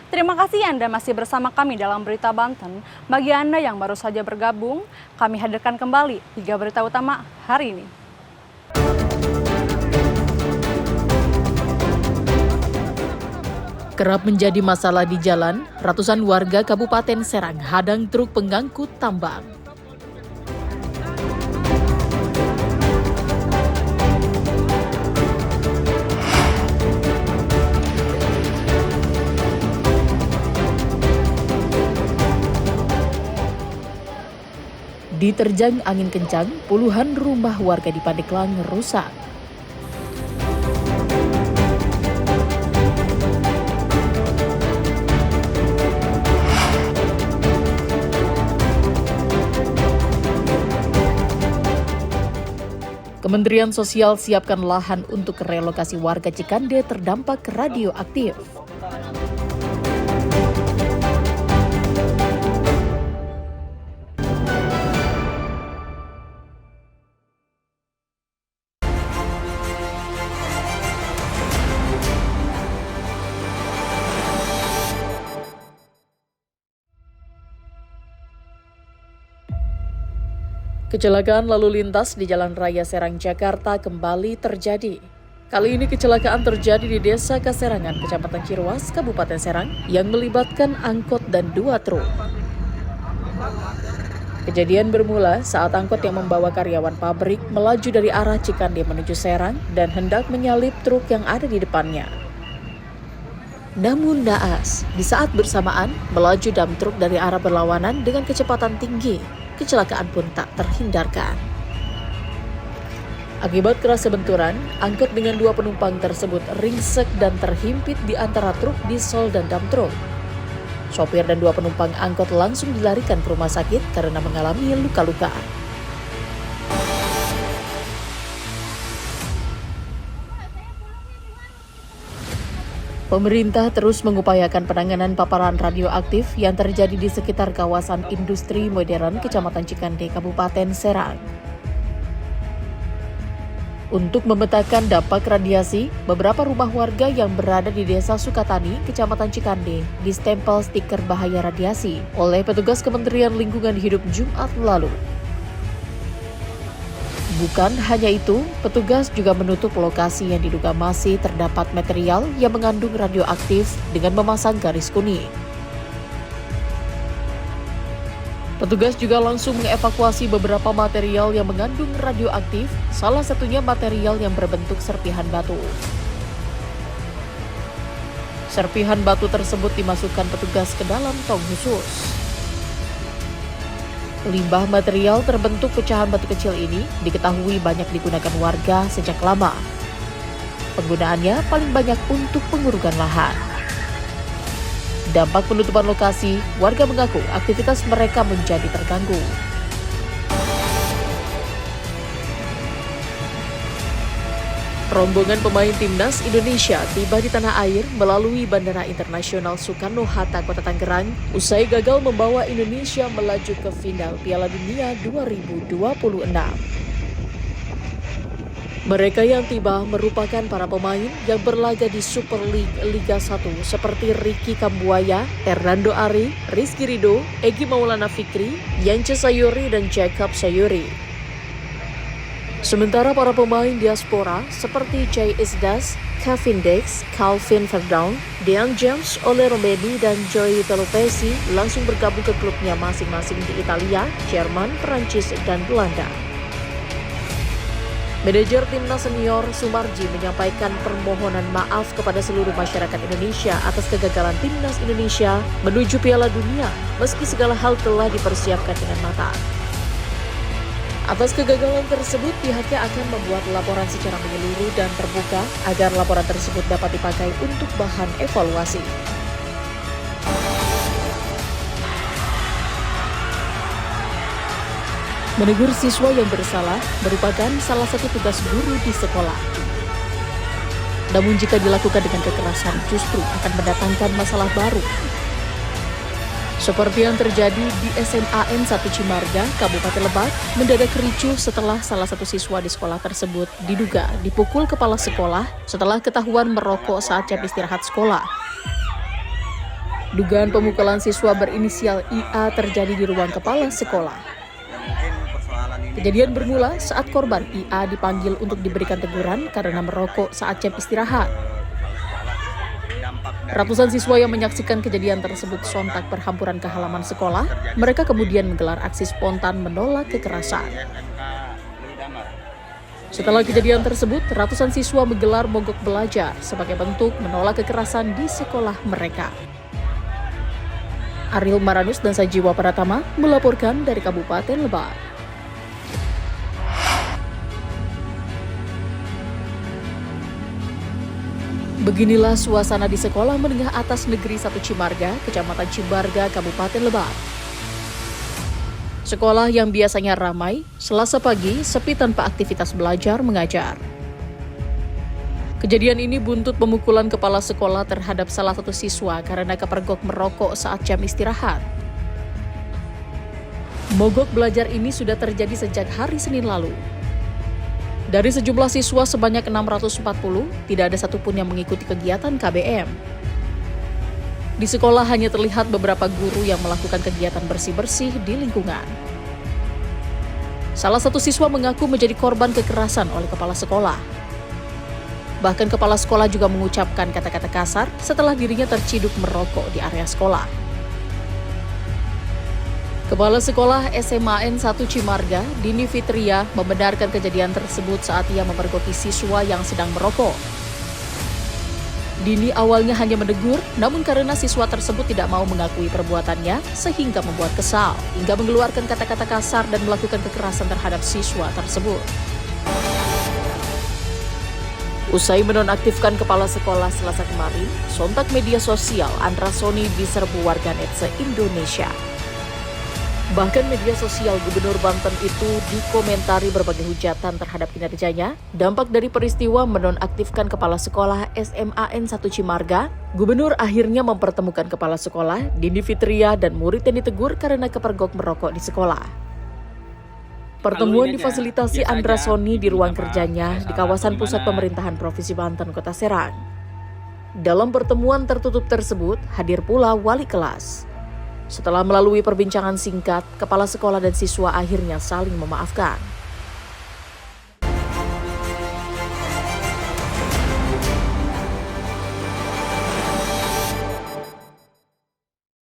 Terima kasih Anda masih bersama kami dalam Berita Banten. Bagi Anda yang baru saja bergabung, kami hadirkan kembali 3 berita utama hari ini. Kerap menjadi masalah di jalan, ratusan warga Kabupaten Serang hadang truk pengangkut tambang. Diterjang angin kencang, puluhan rumah warga di Pandeglang rusak. Kementerian Sosial siapkan lahan untuk relokasi warga Cikande terdampak radioaktif. Kecelakaan lalu lintas di Jalan Raya Serang, Jakarta kembali terjadi. Kali ini kecelakaan terjadi di Desa Kaserangan, Kecamatan Ciruas, Kabupaten Serang, yang melibatkan angkot dan 2 truk. Kejadian bermula saat angkot yang membawa karyawan pabrik melaju dari arah Cikande menuju Serang dan hendak menyalip truk yang ada di depannya. Namun naas, di saat bersamaan melaju dam truk dari arah berlawanan dengan kecepatan tinggi. Kecelakaan pun tak terhindarkan. Akibat kerasnya benturan, angkot dengan 2 penumpang tersebut ringsek dan terhimpit di antara truk diesel dan dam truk. Sopir dan 2 penumpang angkot langsung dilarikan ke rumah sakit karena mengalami luka-luka. Pemerintah terus mengupayakan penanganan paparan radioaktif yang terjadi di sekitar kawasan industri modern Kecamatan Cikande, Kabupaten Serang. Untuk memetakan dampak radiasi, beberapa rumah warga yang berada di Desa Sukatani, Kecamatan Cikande, distempel stiker bahaya radiasi oleh petugas Kementerian Lingkungan Hidup Jumat lalu. Bukan hanya itu, petugas juga menutup lokasi yang diduga masih terdapat material yang mengandung radioaktif dengan memasang garis kuning. Petugas juga langsung mengevakuasi beberapa material yang mengandung radioaktif, salah satunya material yang berbentuk serpihan batu. Serpihan batu tersebut dimasukkan petugas ke dalam tong khusus. Limbah material terbentuk pecahan batu kecil ini diketahui banyak digunakan warga sejak lama. Penggunaannya paling banyak untuk pengurukan lahan. Dampak penutupan lokasi, warga mengaku aktivitas mereka menjadi terganggu. Rombongan pemain timnas Indonesia tiba di tanah air melalui Bandara Internasional Soekarno-Hatta, Kota Tangerang, usai gagal membawa Indonesia melaju ke final Piala Dunia 2026. Mereka yang tiba merupakan para pemain yang berlaga di Super League Liga 1 seperti Ricky Kambuaya, Hernando Ari, Rizky Ridho, Egy Maulana Fikri, Yance Sayuri, dan Jacob Sayuri. Sementara para pemain diaspora seperti Jay Isdas, Kevin Dix, Calvin Verdun, Dean James, Ole Romedi, dan Joey Pelopesi langsung bergabung ke klubnya masing-masing di Italia, Jerman, Perancis, dan Belanda. Manajer timnas senior Sumarji menyampaikan permohonan maaf kepada seluruh masyarakat Indonesia atas kegagalan timnas Indonesia menuju Piala Dunia meski segala hal telah dipersiapkan dengan matang. Atas kegagalan tersebut, pihaknya akan membuat laporan secara menyeluruh dan terbuka agar laporan tersebut dapat dipakai untuk bahan evaluasi. Menegur siswa yang bersalah merupakan salah satu tugas guru di sekolah. Namun jika dilakukan dengan kekerasan justru akan mendatangkan masalah baru. Seperti yang terjadi di SMAN 1 Cimarga, Kabupaten Lebak, mendadak ricuh setelah salah satu siswa di sekolah tersebut diduga dipukul kepala sekolah setelah ketahuan merokok saat jam istirahat sekolah. Dugaan pemukulan siswa berinisial IA terjadi di ruang kepala sekolah. Kejadian bermula saat korban IA dipanggil untuk diberikan teguran karena merokok saat jam istirahat. Ratusan siswa yang menyaksikan kejadian tersebut sontak berhamburan ke halaman sekolah. Mereka kemudian menggelar aksi spontan menolak kekerasan. Setelah kejadian tersebut, ratusan siswa menggelar mogok belajar sebagai bentuk menolak kekerasan di sekolah mereka. Ariel Maranus dan Sajiwa Pratama melaporkan dari Kabupaten Lebak. Beginilah suasana di Sekolah Menengah Atas Negeri 1 Cimarga, Kecamatan Cibarga, Kabupaten Lebak. Sekolah yang biasanya ramai, Selasa pagi sepi tanpa aktivitas belajar mengajar. Kejadian ini buntut pemukulan kepala sekolah terhadap salah satu siswa karena kepergok merokok saat jam istirahat. Mogok belajar ini sudah terjadi sejak hari Senin lalu. Dari sejumlah siswa sebanyak 640, tidak ada satupun yang mengikuti kegiatan KBM. Di sekolah hanya terlihat beberapa guru yang melakukan kegiatan bersih-bersih di lingkungan. Salah satu siswa mengaku menjadi korban kekerasan oleh kepala sekolah. Bahkan kepala sekolah juga mengucapkan kata-kata kasar setelah dirinya terciduk merokok di area sekolah. Kepala Sekolah SMAN 1 Cimarga, Dini Fitria, membenarkan kejadian tersebut saat ia memergoki siswa yang sedang merokok. Dini awalnya hanya menegur, namun karena siswa tersebut tidak mau mengakui perbuatannya, sehingga membuat kesal, hingga mengeluarkan kata-kata kasar dan melakukan kekerasan terhadap siswa tersebut. Usai menonaktifkan kepala sekolah Selasa kemarin, sontak media sosial Andra Soni diserbu warganet se-Indonesia. Bahkan media sosial Gubernur Banten itu dikomentari berbagai hujatan terhadap kinerjanya. Dampak dari peristiwa menonaktifkan kepala sekolah SMAN 1 Cimarga, Gubernur akhirnya mempertemukan kepala sekolah, Dini Fitria, dan murid yang ditegur karena kepergok merokok di sekolah. Pertemuan difasilitasi Andra Soni di ruang kerjanya di kawasan pusat pemerintahan Provinsi Banten, Kota Serang. Dalam pertemuan tertutup tersebut, hadir pula wali kelas. Setelah melalui perbincangan singkat, kepala sekolah dan siswa akhirnya saling memaafkan.